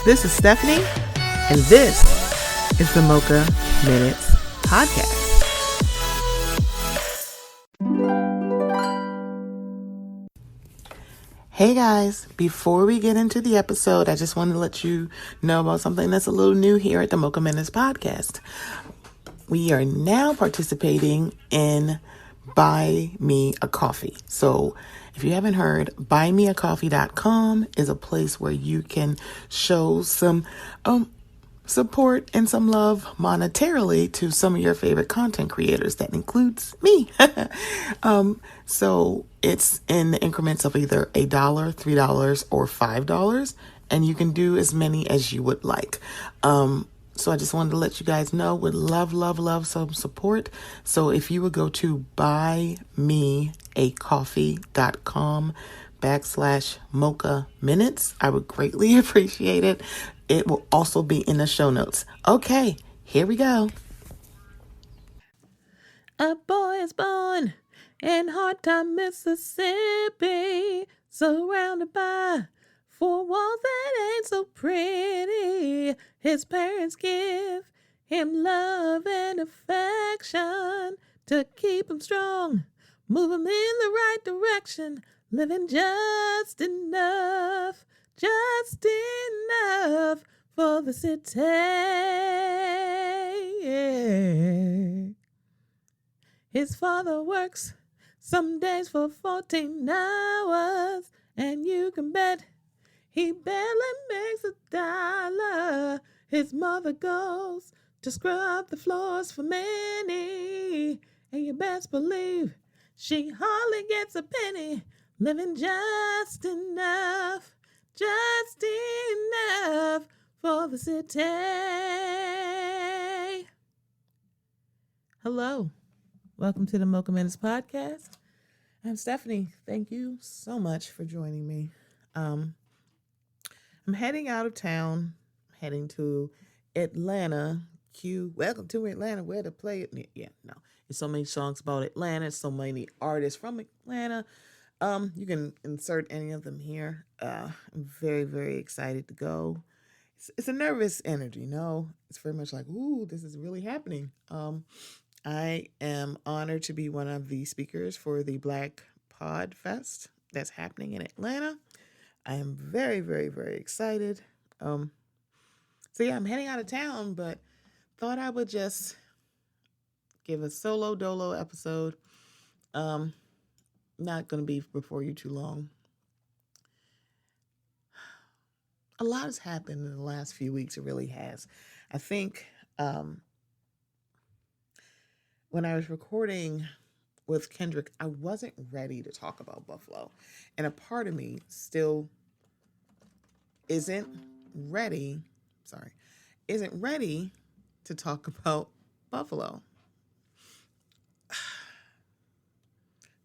This is Stephanie, and this is the Mocha Minutes Podcast. Hey guys, before we get into the episode, I just wanted to let you know about something that's a little new here at the Mocha Minutes Podcast. We are now participating in Buy Me a Coffee. So if you haven't heard, buymeacoffee.com is a place where you can show some support and some love monetarily to some of your favorite content creators. That includes me. So it's in the increments of either $1, $3, or $5, and you can do as many as you would like. So I just wanted to let you guys know, would love some support. So if you would go to buymeacoffee.com/Mocha Minutes, I would greatly appreciate it. It will also be in the show notes. Okay, here we go. A boy is born in Hard Time, Mississippi, surrounded by four walls that ain't so pretty. His parents give him love and affection to keep him strong, move him in the right direction, living just enough for the city. His father works some days for 14 hours, and you can bet he barely makes $1. His mother goes to scrub the floors for many, and you best believe she hardly gets a penny, living just enough for the city. Hello, welcome to the Mocha Minutes Podcast. I'm Stephanie. Thank you so much for joining me. I'm heading out of town, heading to Atlanta. Welcome to Atlanta, where to play it. Yeah, no, there's so many songs about Atlanta, so many artists from Atlanta. You can insert any of them here. I'm very excited to go. It's a nervous energy, no? It's very much like, ooh, this is really happening. I am honored to be one of the speakers for the Black Pod Fest that's happening in Atlanta. I am very excited. So yeah, I'm heading out of town, but thought I would just give a solo dolo episode. Not going to be before you too long. A lot has happened in the last few weeks. It really has. I think when I was recording with Kendrick, I wasn't ready to talk about Buffalo. And a part of me still isn't ready to talk about Buffalo. So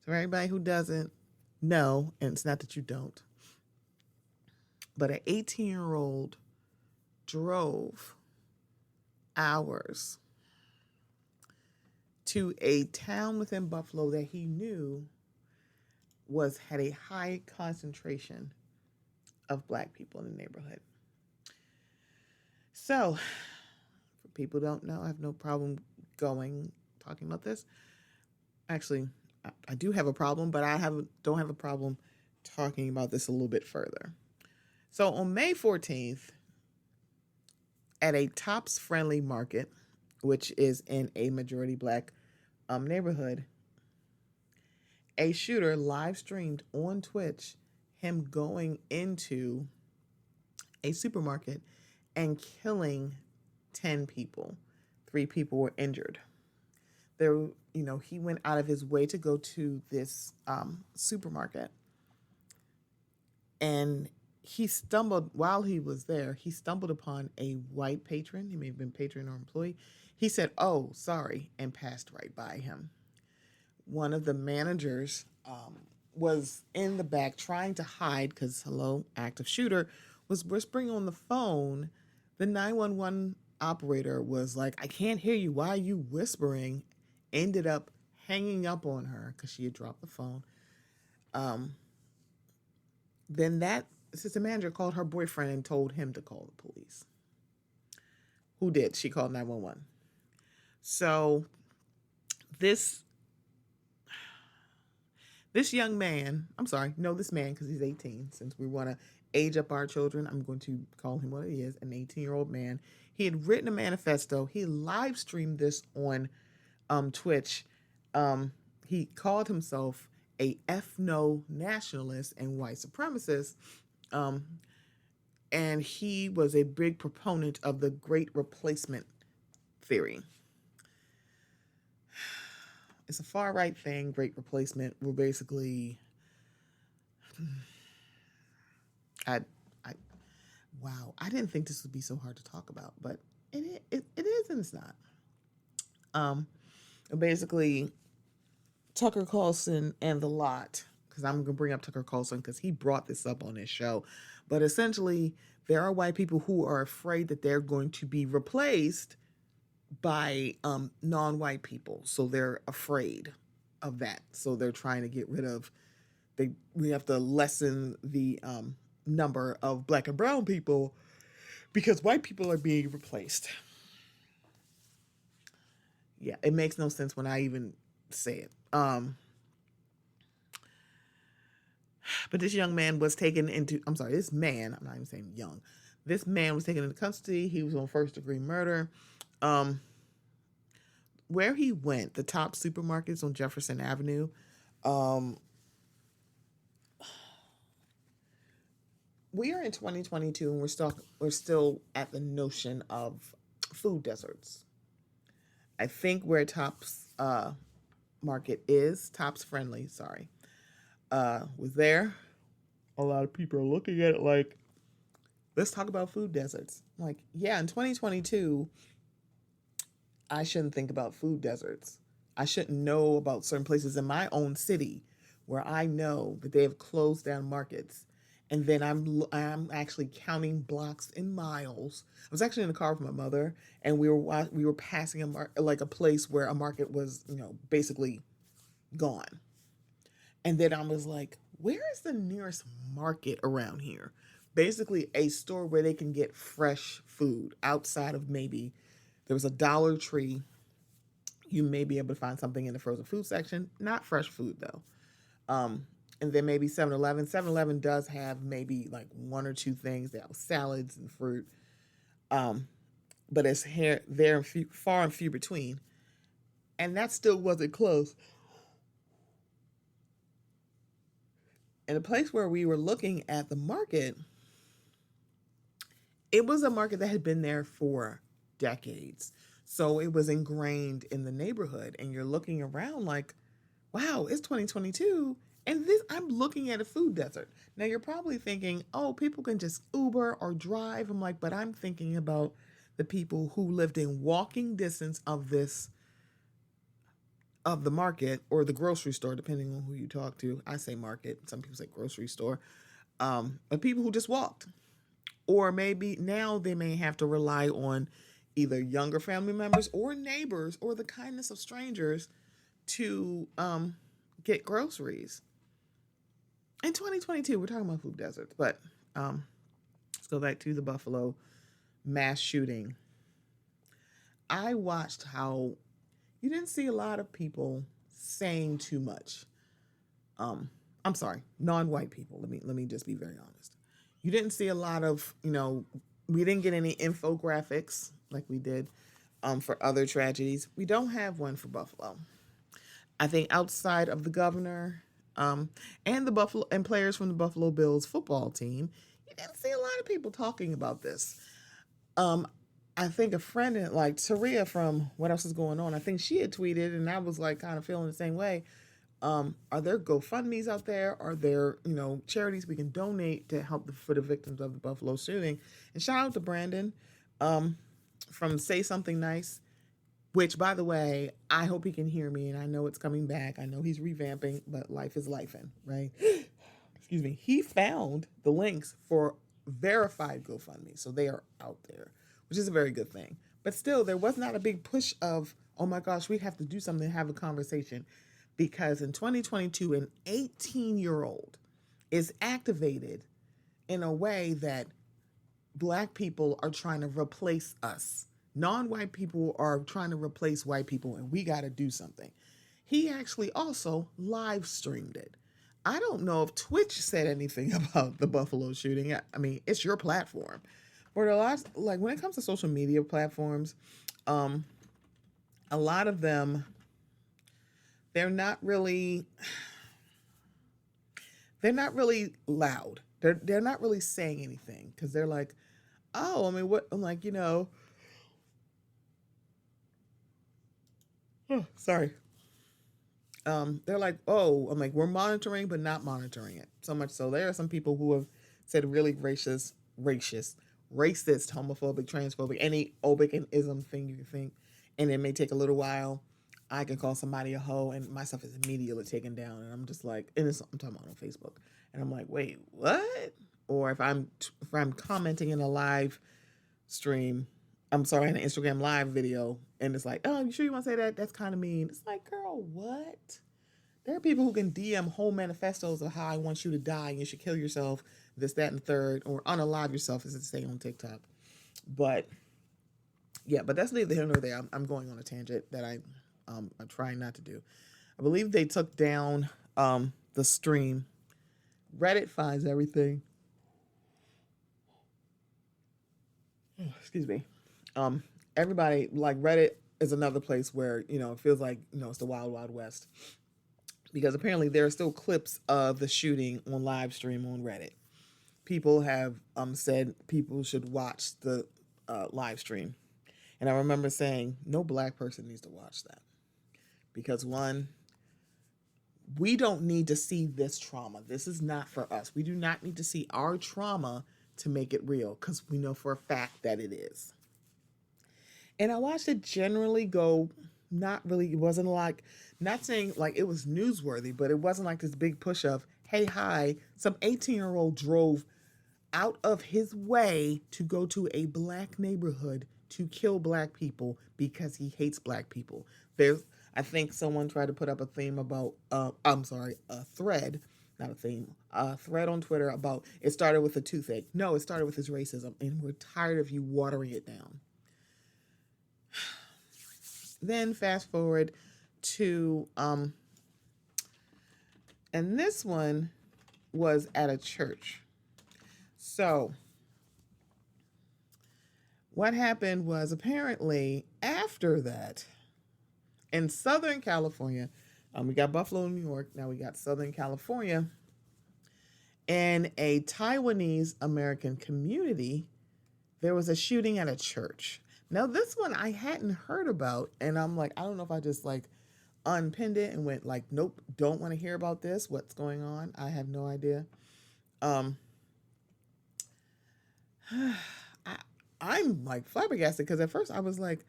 for everybody who doesn't know, and it's not that you don't, but an 18-year-old drove hours to a town within Buffalo that he knew had a high concentration of Black people in the neighborhood. So, for people who don't know, I have no problem talking about this. Actually, I do have a problem, but don't have a problem talking about this a little bit further. So on May 14th, at a Tops Friendly Market, which is in a majority Black neighborhood, a shooter live streamed on Twitch him going into a supermarket and killing 10 people. 3 people were injured. He went out of his way to go to this supermarket, and while he was there, he stumbled upon a white patron. He may have been patron or employee. He said, "Oh, sorry," and passed right by him. One of the managers was in the back trying to hide because, active shooter, was whispering on the phone. The 911 operator was like, "I can't hear you. Why are you whispering?" Ended up hanging up on her because she had dropped the phone. Then that assistant manager called her boyfriend and told him to call the police. Who did? She called 911. So this this young man, I'm sorry, no, this man, because he's 18. Since we want to age up our children, I'm going to call him what he is, an 18-year-old man. He had written a manifesto. He live streamed this on Twitch. He called himself a ethno nationalist and white supremacist. And he was a big proponent of the Great Replacement theory. It's a far right thing, Great Replacement. We're basically, wow, I didn't think this would be so hard to talk about, but it is and it's not. Basically, Tucker Carlson and the lot, because I'm going to bring up Tucker Carlson because he brought this up on his show, but essentially, there are white people who are afraid that they're going to be replaced by non-white people. So they're afraid of that. So they're trying to get rid of, we have to lessen the number of black and brown people because white people are being replaced. Yeah, it makes no sense when I even say it. But this young man was taken into, this man, I'm not even saying young. This man was taken into custody. He was on first-degree murder. Where he went, the top supermarkets on Jefferson Avenue, we are in 2022 and we're still at the notion of food deserts. I think where Tops Market is, Tops Friendly, was there. A lot of people are looking at it like, let's talk about food deserts. Like, yeah, in 2022, I shouldn't think about food deserts. I shouldn't know about certain places in my own city where I know that they have closed down markets. And then I'm actually counting blocks and miles. I was actually in the car with my mother, and we were passing a place where a market was, basically gone. And then I was like, where is the nearest market around here? Basically a store where they can get fresh food outside of maybe there was a Dollar Tree. You may be able to find something in the frozen food section. Not fresh food, though. And then maybe 7-Eleven. 7-Eleven does have maybe like one or two things. They have salads and fruit. But it's far and few between. And that still wasn't close. And the place where we were looking at the market, it was a market that had been there for decades. So it was ingrained in the neighborhood. And you're looking around like, wow, it's 2022. And I'm looking at a food desert. Now you're probably thinking, oh, people can just Uber or drive. I'm like, but I'm thinking about the people who lived in walking distance of the market or the grocery store, depending on who you talk to. I say market. Some people say grocery store. But people who just walked. Or maybe now they may have to rely on either younger family members or neighbors or the kindness of strangers to get groceries. In 2022, we're talking about food deserts, but let's go back to the Buffalo mass shooting. I watched how you didn't see a lot of people saying too much. I'm sorry, non-white people. Let me just be very honest. You didn't see a lot of, we didn't get any infographics like we did for other tragedies. We don't have one for Buffalo. I think outside of the governor and the Buffalo and players from the Buffalo Bills football team, you didn't see a lot of people talking about this. I think a friend like Taria from What Else Is Going On, I think she had tweeted, and I was like kind of feeling the same way. Are there GoFundMes out there? Are there, charities we can donate to help for the victims of the Buffalo shooting? And shout out to Brandon from Say Something Nice, which, by the way, I hope he can hear me, and I know it's coming back. I know he's revamping, but life is lifing, right? Excuse me. He found the links for verified GoFundMe, so they are out there, which is a very good thing. But still, there was not a big push of, oh my gosh, we have to do something, have a conversation. Because in 2022, an 18-year-old is activated in a way that black people are trying to replace us. Non-white people are trying to replace white people, and we got to do something. He actually also live streamed it. I don't know if Twitch said anything about the Buffalo shooting. I mean, it's your platform. But a lot, like when it comes to social media platforms, um, a lot of them, they're not really, they're not really loud. They're not really saying anything because they're like, oh, I mean, what? I'm like, oh, sorry. They're like, oh, I'm like, we're monitoring, but not monitoring it so much. So there are some people who have said really racist, homophobic, transphobic, any obic and ism thing you can think, and it may take a little while. I can call somebody a hoe, and my stuff is immediately taken down, and I'm just like, and I'm talking about on Facebook, and I'm like, wait, what? Or if I'm commenting in a live stream, I'm sorry, in an Instagram live video, and it's like, oh, you sure you want to say that? That's kind of mean. It's like, girl, what? There are people who can DM whole manifestos of how I want you to die and you should kill yourself, this, that, and the third, or unalive yourself, as it say on TikTok. But yeah, but that's neither here nor there. I'm going on a tangent that I'm trying not to do. I believe they took down the stream. Reddit finds everything. Excuse me. Everybody, like, Reddit is another place where it feels like it's the wild wild west, because apparently there are still clips of the shooting on live stream on Reddit. People have said people should watch the live stream, and I remember saying no black person needs to watch that, because one, we don't need to see this trauma. This is not for us. We do not need to see our trauma to make it real, because we know for a fact that it is. And I watched it generally go, not really, it wasn't like, not saying like it was newsworthy, but it wasn't like this big push of, hey, hi, some 18-year-old drove out of his way to go to a black neighborhood to kill black people because he hates black people. I think someone tried to put up a theme about, a thread, not a theme, a thread on Twitter about it started with a toothache. No, it started with his racism, and we're tired of you watering it down. Then fast forward to, and this one was at a church. So what happened was, apparently after that, in Southern California, we got Buffalo, New York. Now we got Southern California. In a Taiwanese American community, there was a shooting at a church. Now this one I hadn't heard about, and I'm like, I don't know if I just like unpinned it and went like, nope, don't want to hear about this. What's going on? I have no idea. I'm like flabbergasted, because at first I was like,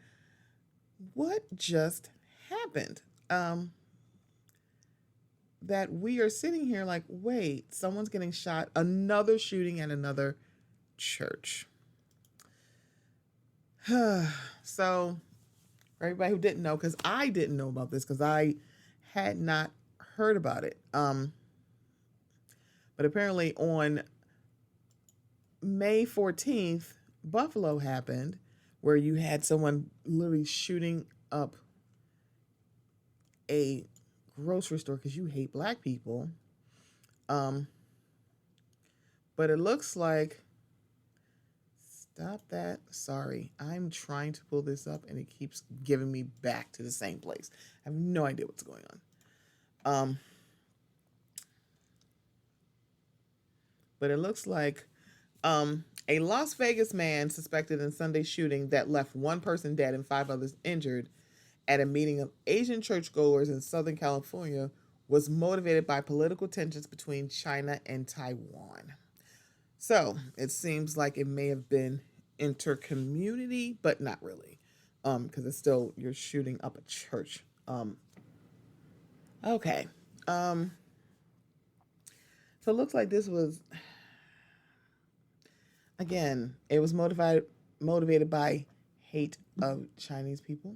what just happened? That we are sitting here like, wait, someone's getting shot, another shooting at another church. So for everybody who didn't know, because I didn't know about this, because I had not heard about it. But apparently on May 14th, Buffalo happened, where you had someone literally shooting up a grocery store because you hate black people. But it looks like, stop that. Sorry. I'm trying to pull this up and it keeps giving me back to the same place. I have no idea what's going on. But it looks like a Las Vegas man suspected in Sunday's shooting that left one person dead and 5 others injured at a meeting of Asian churchgoers in Southern California was motivated by political tensions between China and Taiwan. So it seems like it may have been inter-community, but not really, because it's still, you're shooting up a church. Okay. So it looks like this was, again, it was motivated by hate of Chinese people.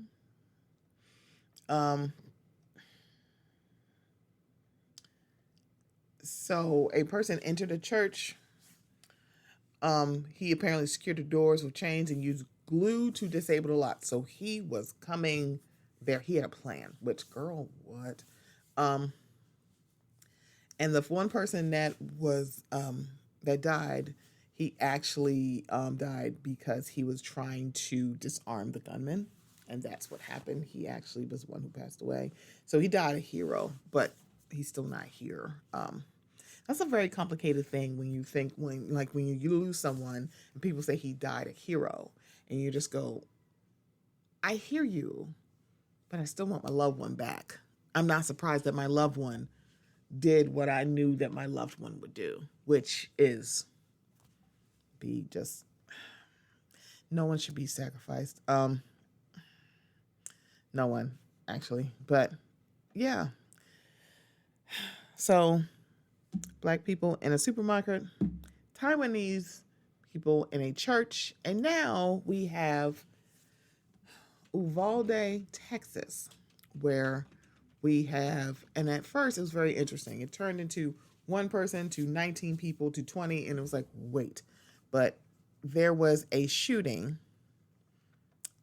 So a person entered a church He apparently secured the doors with chains and used glue to disable the lock. So he was coming there. He had a plan. Which, girl, what? Um, and the one person that died, he actually died because he was trying to disarm the gunman, and that's what happened. He actually was the one who passed away. So he died a hero, but he's still not here. That's a very complicated thing when you think when you lose someone and people say he died a hero, and you just go, I hear you, but I still want my loved one back. I'm not surprised that my loved one did what I knew that my loved one would do, which is be just no one should be sacrificed. No one actually, but yeah. So black people in a supermarket, Taiwanese people in a church, and now we have Uvalde, Texas, where we have, and at first it was very interesting. It turned into one person to 19 people to 20, and it was like, wait. But there was a shooting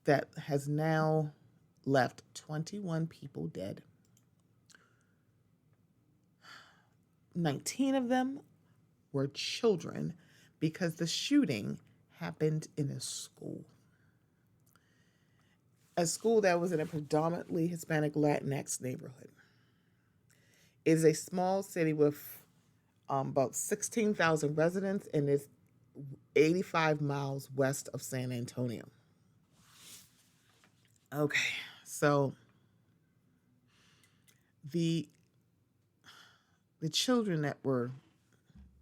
that has now left 21 people dead. 19 of them were children because the shooting happened in a school. A school that was in a predominantly Hispanic Latinx neighborhood. It is a small city with about 16,000 residents and is 85 miles west of San Antonio. Okay, so the children that were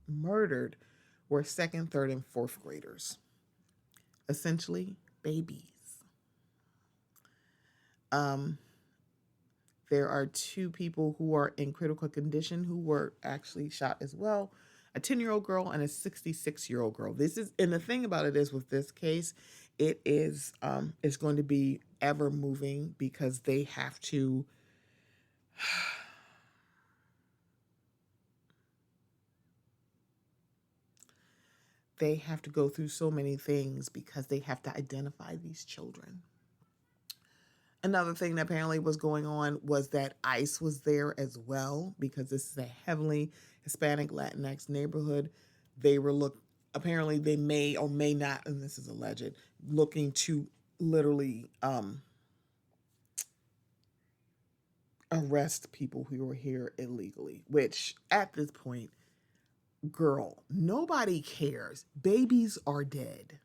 murdered were second, third, and fourth graders. Essentially, babies. There are 2 people who are in critical condition who were actually shot as well. A 10-year-old girl and a 66-year-old girl. This is, and the thing about it is with this case, it is it's going to be ever moving because they have to go through so many things because they have to identify these children. Another thing that apparently was going on was that ICE was there as well because this is a heavily Hispanic Latinx neighborhood. Apparently they may or may not, and this is alleged, looking to literally arrest people who were here illegally, which at this point, girl, nobody cares. Babies are dead.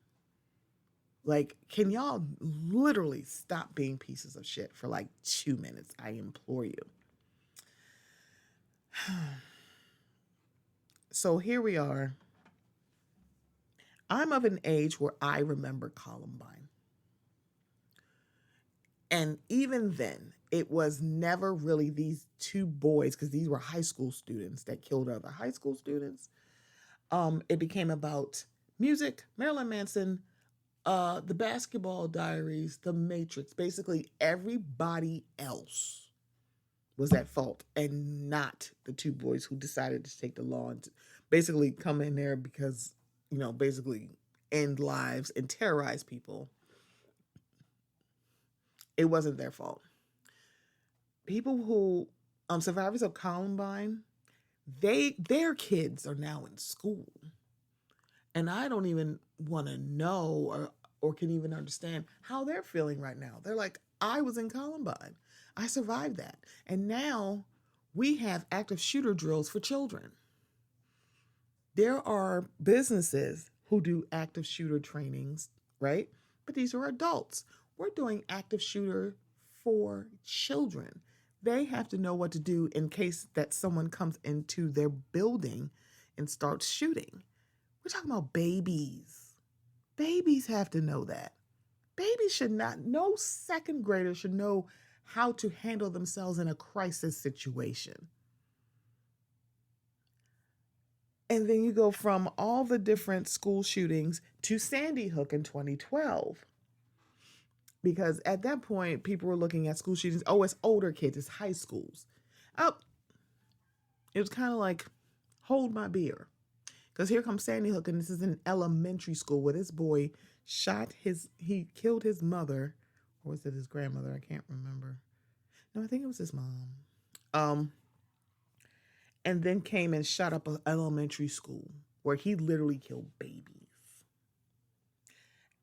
Like, can y'all literally stop being pieces of shit for like 2 minutes? I implore you. So here we are. I'm of an age where I remember Columbine. And even then, it was never really these 2 boys, because these were high school students that killed other high school students. It became about music, Marilyn Manson, the Basketball Diaries, The Matrix. Basically, everybody else was at fault and not the 2 boys who decided to take the law and basically come in there because, basically end lives and terrorize people. It wasn't their fault. People who, survivors of Columbine, their kids are now in school. And I don't even want to know or can even understand how they're feeling right now. They're like, I was in Columbine. I survived that. And now we have active shooter drills for children. There are businesses who do active shooter trainings, right? But these are adults. We're doing active shooter for children. They have to know what to do in case that someone comes into their building and starts shooting. We're talking about babies. Babies have to know that. Babies should not, no second grader should know how to handle themselves in a crisis situation. And then you go from all the different school shootings to Sandy Hook in 2012. Because at that point, people were looking at school shootings, oh, it's older kids, it's high schools. Oh, it was kind of like, hold my beer. Because here comes Sandy Hook, and this is in elementary school where this boy he killed his mother, or was it his grandmother? I can't remember. No, I think it was his mom. Um, and then came and shot up an elementary school where he literally killed babies.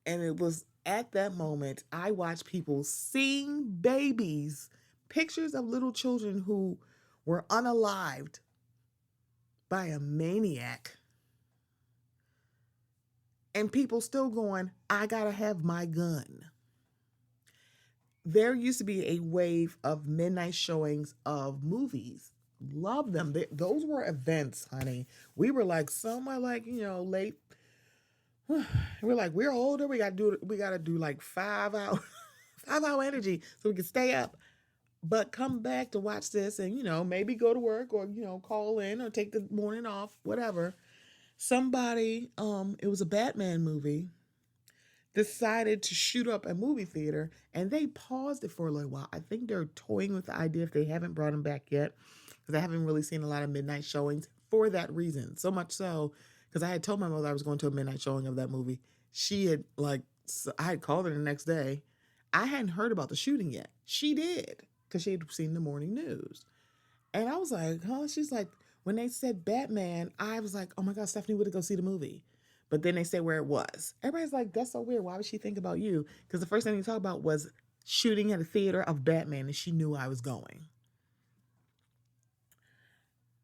And it was at that moment I watched people seeing babies, pictures of little children who were unalived by a maniac. And people still going, I gotta have my gun. There used to be a wave of midnight showings of movies. Love them. Those were events, honey. We were like, some are like, late. We're like, we're older. We gotta do like 5 hour 5 hour energy so we can stay up. But come back to watch this and, maybe go to work or, call in or take the morning off, whatever. Somebody, it was a Batman movie, decided to shoot up a movie theater and they paused it for a little while. I think they're toying with the idea if they haven't brought him back yet, because I haven't really seen a lot of midnight showings for that reason. So much so, because I had told my mother I was going to a midnight showing of that movie. She had I had called her the next day. I hadn't heard about the shooting yet. She did, because she had seen the morning news. And I was like, huh? She's like, when they said Batman, I was like, oh my God, Stephanie would go see the movie. But then they say where it was. Everybody's like, that's so weird. Why would she think about you? Because the first thing you talk about was shooting at a theater of Batman, and she knew I was going.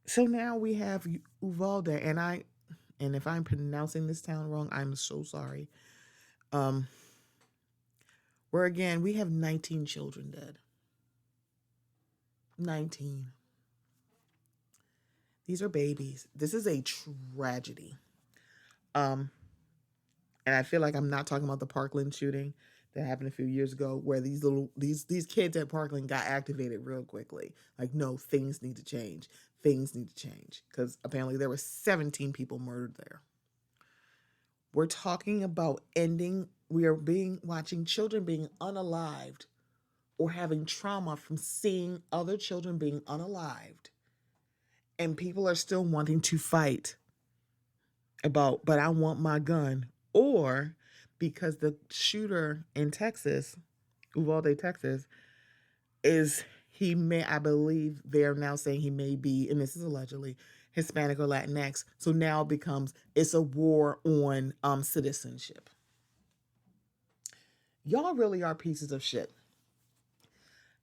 So now we have Uvalde, and if I'm pronouncing this town wrong, I'm so sorry. Where again, we have 19 children dead. 19. These are babies. This is a tragedy. And I feel like I'm not talking about the Parkland shooting that happened a few years ago, where these kids at Parkland got activated real quickly. Like, no, things need to change. Things need to change, because apparently there were 17 people murdered there. We're talking about watching children being unalived or having trauma from seeing other children being unalived. And people are still wanting to fight about, but I want my gun. Or because the shooter in Texas, Uvalde, Texas, I believe they're now saying he may be, and this is allegedly, Hispanic or Latinx. So now it's a war on citizenship. Y'all really are pieces of shit.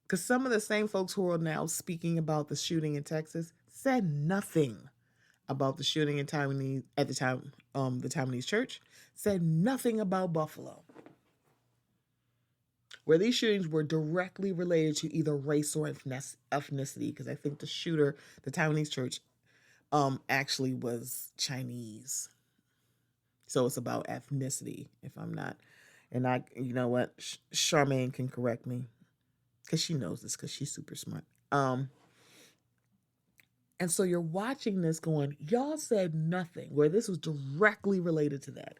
Because some of the same folks who are now speaking about the shooting in Texas said nothing about the shooting in Taiwanese at the time, the Taiwanese church, said nothing about Buffalo, where these shootings were directly related to either race or ethnicity. Because I think the shooter, the Taiwanese church, actually was Chinese. So it's about ethnicity, if I'm not. And you know what? Charmaine can correct me, because she knows this, because she's super smart. And so you're watching this going, y'all said nothing, where this was directly related to that.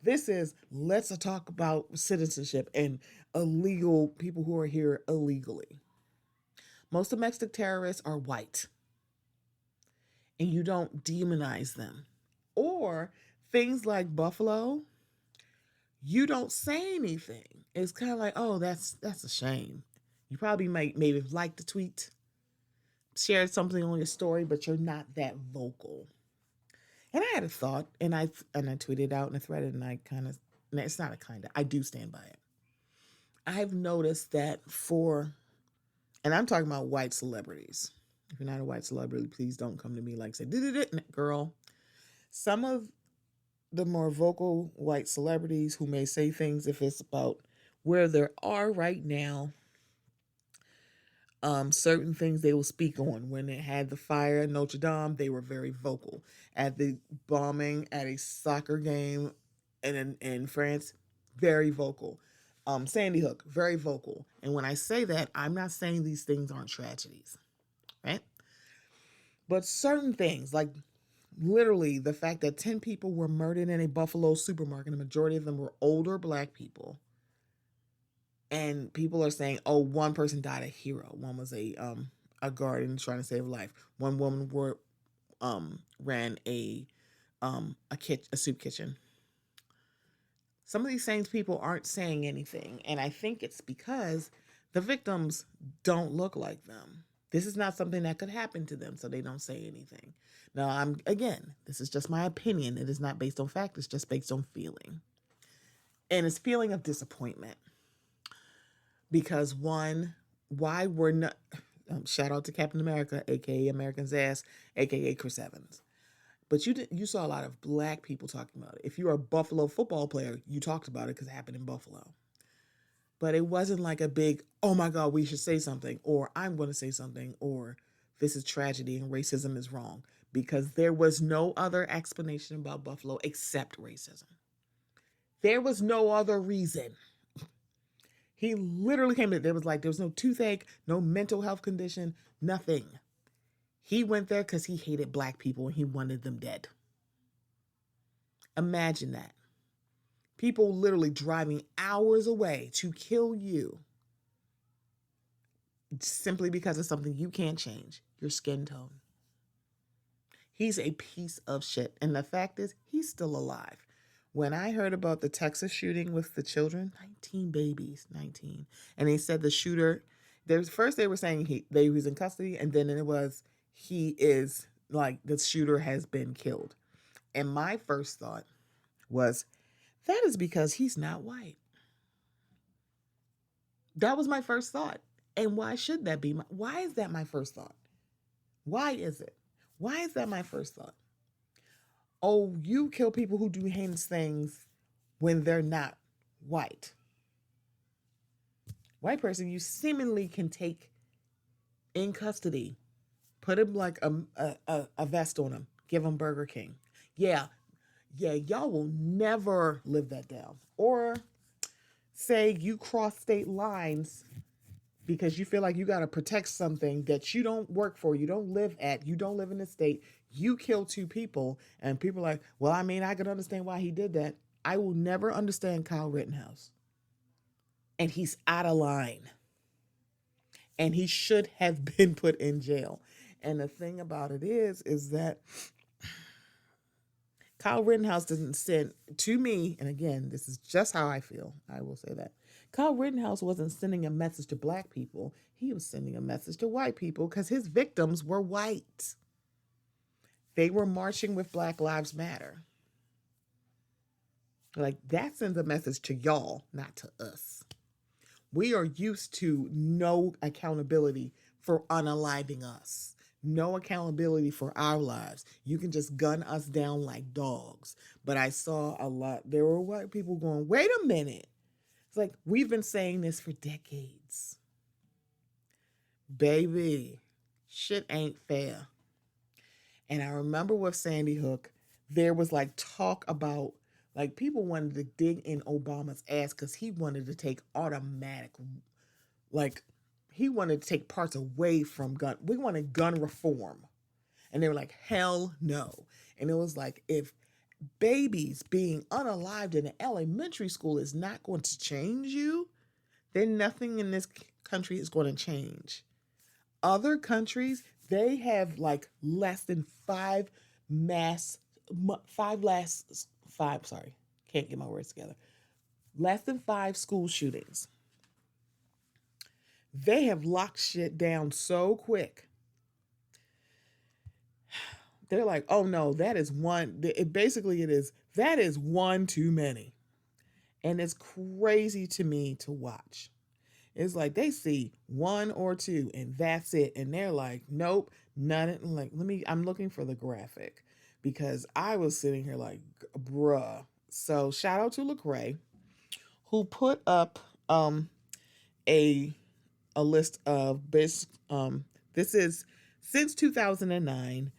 This is, let's talk about citizenship and illegal people who are here illegally. Most domestic terrorists are white, and you don't demonize them. Or things like Buffalo, you don't say anything. It's kind of like, oh, that's a shame. You probably maybe like the tweet, shared something on your story, but you're not that vocal. And I had a thought, and I tweeted out in a thread, and it's not I do stand by it. I've noticed that and I'm talking about white celebrities. If you're not a white celebrity, please don't come to me like, say, girl. Some of the more vocal white celebrities who may say things, if it's about where they are right now, certain things they will speak on. When it had the fire at Notre Dame, they were very vocal. At the bombing at a soccer game in France, very vocal. Sandy Hook, very vocal. And when I say that, I'm not saying these things aren't tragedies, right? But certain things, like literally the fact that 10 people were murdered in a Buffalo supermarket, the majority of them were older Black people. And people are saying, oh, one person died a hero. One was a guard and trying to save life. One woman ran a a soup kitchen. Some of these same people aren't saying anything, and I think it's because the victims don't look like them. This is not something that could happen to them, so they don't say anything. Now, this is just my opinion. It is not based on fact, it's just based on feeling. And it's feeling of disappointment. Because one, why we're not, shout out to Captain America, aka American's Ass, aka Chris Evans. But you saw a lot of black people talking about it. If you're a Buffalo football player, you talked about it because it happened in Buffalo. But it wasn't like a big, oh my God, we should say something, or I'm going to say something, or this is tragedy and racism is wrong. Because there was no other explanation about Buffalo except racism. There was no other reason. He literally came in. There was no toothache, no mental health condition, nothing. He went there because he hated black people and he wanted them dead. Imagine that. People literally driving hours away to kill you simply because of something you can't change, your skin tone. He's a piece of shit. And the fact is, he's still alive. When I heard about the Texas shooting with the children, 19 babies, 19. And they said the shooter, first they were saying he was in custody, and then it was the shooter has been killed. And my first thought was, that is because he's not white. That was my first thought. And why should that be? Why is that my first thought? Why is it? Why is that my first thought? Oh, you kill people who do heinous things when they're not white. White person you seemingly can take in custody, put him like a vest on him, give him Burger King. Yeah, y'all will never live that down. Or say you cross state lines because you feel like you got to protect something that you don't work for, you don't live at, you don't live in the state, you kill two people, and people are like, well, I mean, I can understand why he did that. I will never understand Kyle Rittenhouse. And he's out of line. And he should have been put in jail. And the thing about it is that Kyle Rittenhouse doesn't send, to me, and again, this is just how I feel, I will say that. Kyle Rittenhouse wasn't sending a message to black people. He was sending a message to white people because his victims were white. They were marching with Black Lives Matter. Like, that sends a message to y'all, not to us. We are used to no accountability for unaliving us. No accountability for our lives. You can just gun us down like dogs. But I saw a lot. There were white people going, wait a minute. It's like, we've been saying this for decades. Baby, shit ain't fair. And I remember with Sandy Hook, there was like talk about, like, people wanted to dig in Obama's ass because he wanted to take automatic, like, he wanted to take parts away from gun. We wanted gun reform. And they were like, hell no. And it was like, if babies being unalived in an elementary school is not going to change you, then nothing in this country is going to change. Other countries, they have like less than five less than 5 school shootings. They have locked shit down so quick. They're like, oh no, that is one. That is one too many. And it's crazy to me to watch. It's like they see 1 or 2 and that's it. And they're like, nope, none. Like, I'm looking for the graphic because I was sitting here like, bruh. So shout out to Lecrae, who put up a list of this is since 2009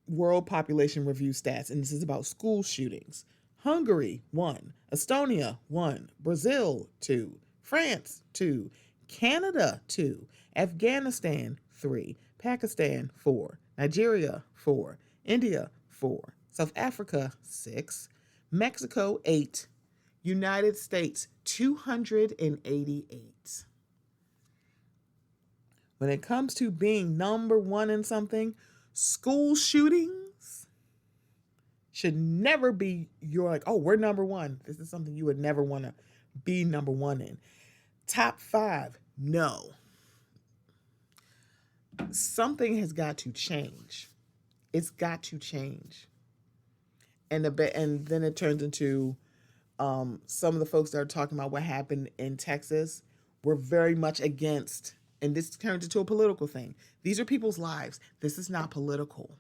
world population review stats, and this is about school shootings. Hungary 1, Estonia 1, Brazil 2, France 2, Canada 2, Afghanistan 3, Pakistan 4, Nigeria 4, India 4, South Africa 6, Mexico 8, United States 288. When it comes to being number one in something, school shootings, should never be you're like, oh, we're number one. This is something you would never want to be number one in. Top 5, no. Something has got to change. It's got to change. And then it turns into some of the folks that are talking about what happened in Texas were very much against, and this turns into a political thing. These are people's lives. This is not political.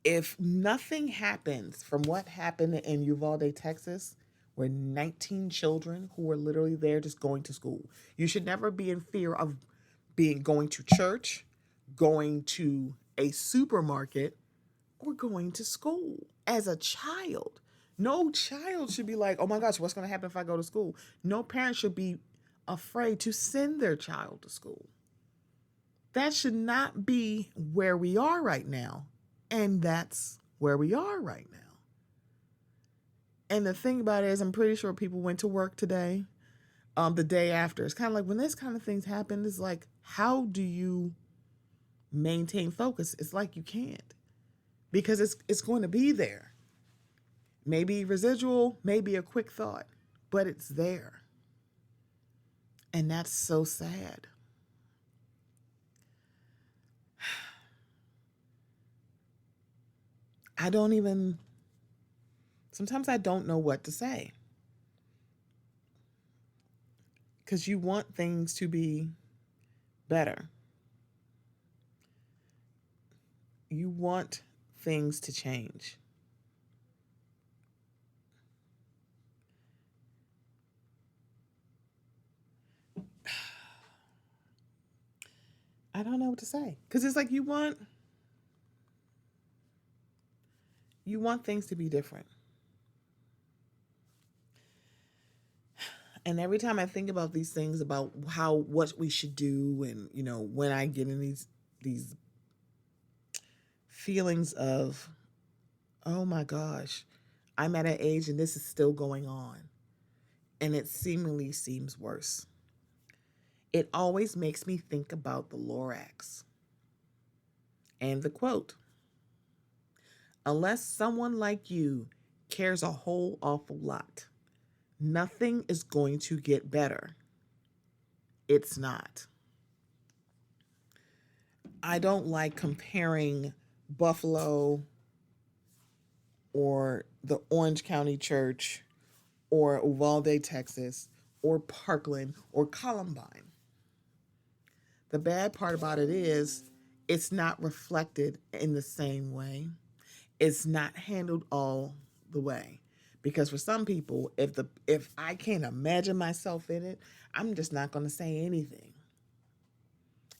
If nothing happens from what happened in Uvalde, Texas, where 19 children who were literally there just going to school, you should never be in fear of going to church, going to a supermarket, or going to school as a child. No child should be like, oh my gosh, what's going to happen if I go to school? No parent should be afraid to send their child to school. That should not be where we are right now. And that's where we are right now. And the thing about it is, I'm pretty sure people went to work today, the day after. It's kind of like when this kind of things happen, it's like, how do you maintain focus? It's like you can't, because it's going to be there. Maybe residual, maybe a quick thought, but it's there. And that's so sad. Sometimes I don't know what to say. Because you want things to be better. You want things to change. I don't know what to say. Because it's like you want things to be different. And every time I think about these things, about what we should do, and when I get in these feelings of, oh my gosh, I'm at an age and this is still going on, and it seemingly seems worse. It always makes me think about the Lorax and the quote, unless someone like you cares a whole awful lot, nothing is going to get better. It's not. I don't like comparing Buffalo or the Orange County Church or Uvalde, Texas, or Parkland or Columbine. The bad part about it is it's not reflected in the same way. It's not handled all the way. Because for some people, if I can't imagine myself in it, I'm just not going to say anything.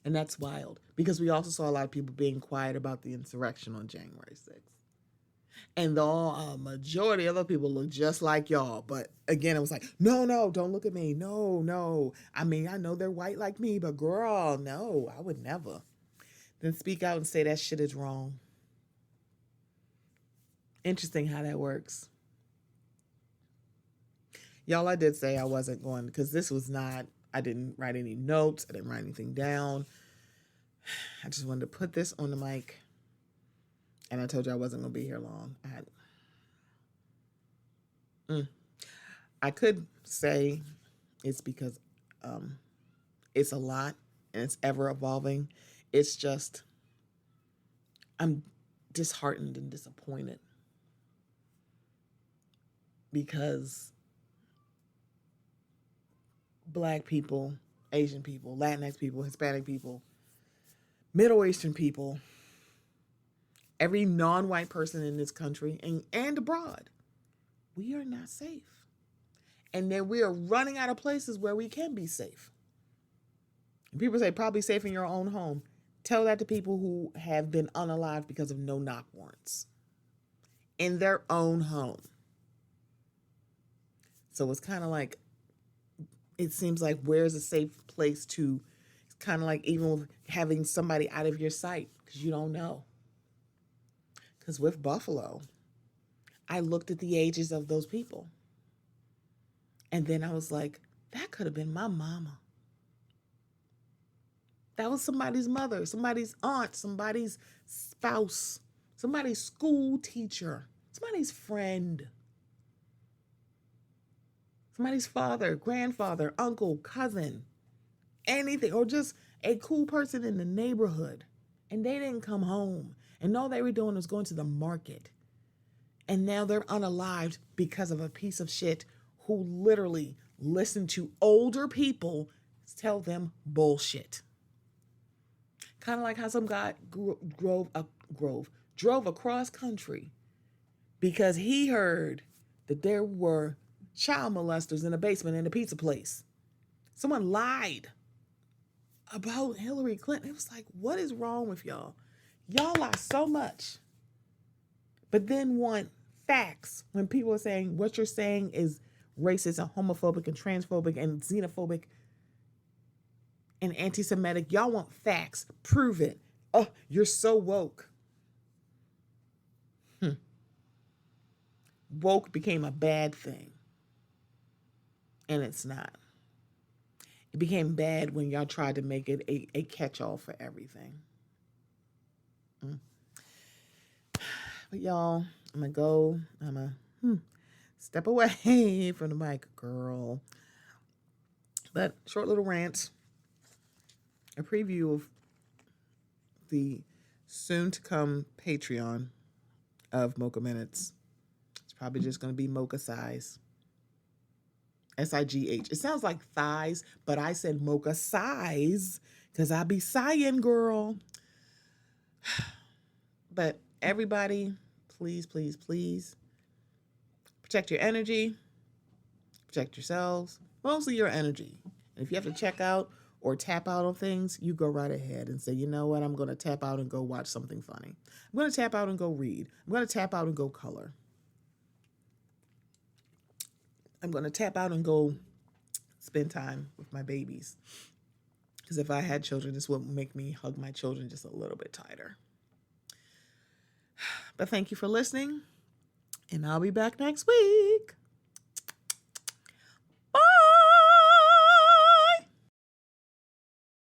And that's wild. Because we also saw a lot of people being quiet about the insurrection on January 6th. And the majority of other people look just like y'all. But again, it was like, no, don't look at me. No. I mean, I know they're white like me, but girl, no, I would never. Then speak out and say that shit is wrong. Interesting how that works. Y'all, I did say I wasn't going, because this was not, I didn't write any notes. I didn't write anything down. I just wanted to put this on the mic. And I told you I wasn't going to be here long. I could say it's because it's a lot and it's ever evolving. It's just, I'm disheartened and disappointed because Black people, Asian people, Latinx people, Hispanic people, Middle Eastern people, every non-white person in this country and abroad, we are not safe. And then we are running out of places where we can be safe. And people say probably safe in your own home. Tell that to people who have been unalived because of no-knock warrants in their own home. So it's kind of like, it seems like, where's a safe place to, it's kind of like even with having somebody out of your sight, because you don't know. Because with Buffalo, I looked at the ages of those people. And then I was like, that could have been my mama. That was somebody's mother, somebody's aunt, somebody's spouse, somebody's school teacher, somebody's friend, somebody's father, grandfather, uncle, cousin, anything, or just a cool person in the neighborhood, and they didn't come home, and all they were doing was going to the market, and now they're unalived because of a piece of shit who literally listened to older people tell them bullshit. Kind of like how some guy drove across country because he heard that there were child molesters in the basement in the pizza place. Someone lied about Hillary Clinton. It was like, what is wrong with y'all? Y'all lie so much, but then want facts when people are saying what you're saying is racist and homophobic and transphobic and xenophobic and anti-Semitic. Y'all want facts. Prove it. Oh, you're so woke. Woke became a bad thing. And it's not. It became bad when y'all tried to make it a catch-all for everything. But y'all, I'm going to go. I'm going to step away from the mic, girl. But short little rant. A preview of the soon-to-come Patreon of Mocha Minutes. It's probably just going to be Mocha size. S-I-G-H. It sounds like thighs, but I said Mocha size because I be sighing, girl. But everybody, please, please, please protect your energy. Protect yourselves. Mostly your energy. And if you have to check out or tap out on things, you go right ahead and say, you know what, I'm going to tap out and go watch something funny. I'm going to tap out and go read. I'm going to tap out and go color. I'm going to tap out and go spend time with my babies. Because if I had children, this would make me hug my children just a little bit tighter. But thank you for listening, and I'll be back next week.